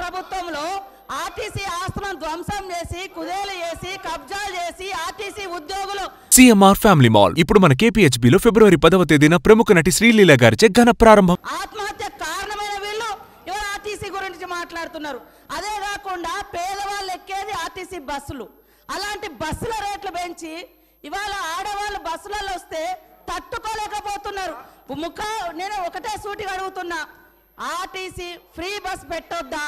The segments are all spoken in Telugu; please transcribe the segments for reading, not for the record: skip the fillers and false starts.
ప్రభుత్వంలో ఆర్టీసీ ఆస్తులను ధ్వంసం చేసి కుదేలు చేసి కబ్జాలు చేసి ఆర్టీసీ ఉద్యోగులు సిఎంఆర్ ఫ్యామిలీ మాల్ ఇప్పుడు మన కేపీహెచ్బిలో ఫిబ్రవరి 10వ తేదీన ప్రముఖ నటి శ్రీలీల గారిచే ఘన ప్రారంభం. ఆత్మహత్య కారణమైన వీళ్ళు ఇవాళ ఆర్టీసీ గురించి మాట్లాడుతున్నారు. అదే కాకుండా పేదవాళ్ళు ఎక్కేది ఆర్టీసీ బస్సులు. అలాంటి బస్సుల రేట్లు పెంచి ఇవాళ ఆడవాళ్ళు బస్సులలో వస్తే తట్టుకోలేకపోతున్నారు. నేను ఒకటే సూటిగా అడుగుతున్నా, ఆర్టీసీ ఫ్రీ బస్ పెట్టొద్దా?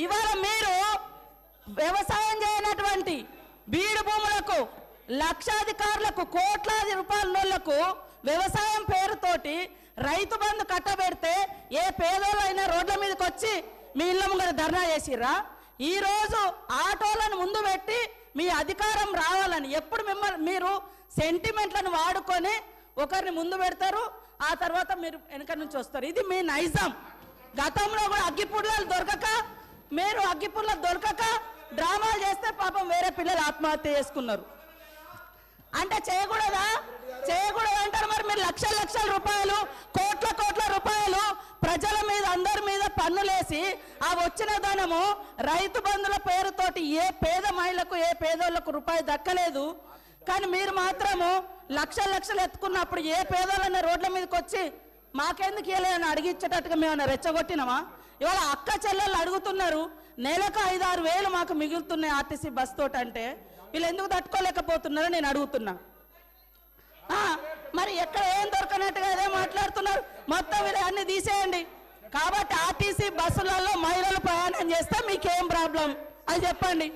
ఇవాళ మీరు వ్యవసాయం చేయనటువంటి బీడు భూములకు లక్షాధికారులకు కోట్లాది రూపాయల నోళ్లకు వ్యవసాయం పేరుతోటి రైతు బంధు కట్టబెడితే ఏ పేదోళ్ళైనా రోడ్ల మీదకి వచ్చి మీ ఇళ్ళ ముంగర ధర్నా చేసిర్రా? ఈ రోజు ఆటోలను ముందు పెట్టి మీ అధికారం రావాలని ఎప్పుడు మిమ్మల్ని మీరు సెంటిమెంట్లను వాడుకొని ఒకరిని ముందు పెడతారు, ఆ తర్వాత మీరు వెనక నుంచి వస్తారు. ఇది మీ నైజం. గతంలో కూడా అగ్గిపుల్లలు దొరకక డ్రామాలు చేస్తే పాపం వేరే పిల్లలు ఆత్మహత్య చేసుకున్నారు. అంటే చేయకూడదా అంటారు. మరి మీరు లక్షల రూపాయలు కోట్ల రూపాయలు ప్రజల మీద అందరి మీద పన్నులేసి ఆ వచ్చిన ధనము రైతు బంధుల పేరుతోటి ఏ పేద మహిళకు ఏ పేదోళ్లకు రూపాయి దక్కలేదు. కానీ మీరు మాత్రము లక్షలు ఎత్తుకున్నప్పుడు ఏ పేదోళ్ళన్న రోడ్ల మీదకి వచ్చి మాకెందుకు ఇవ్వలేదని అడిగించేటట్టుగా మేమన్నా రెచ్చగొట్టినామా? ఇవాళ అక్క చెల్లెళ్ళు అడుగుతున్నారు, నెలకు 5-6 వేలు మాకు మిగులుతున్నాయి ఆర్టీసీ బస్ తోటి. అంటే వీళ్ళు ఎందుకు తట్టుకోలేకపోతున్నారో నేను అడుగుతున్నా. మరి ఎక్కడ ఏం దొరకనట్టుగా అదే మాట్లాడుతున్నారు. మొత్తం వీళ్ళు అన్ని తీసేయండి. కాబట్టి ఆర్టీసీ బస్సులలో మహిళలు ప్రయాణం చేస్తే మీకేం ప్రాబ్లం అది చెప్పండి.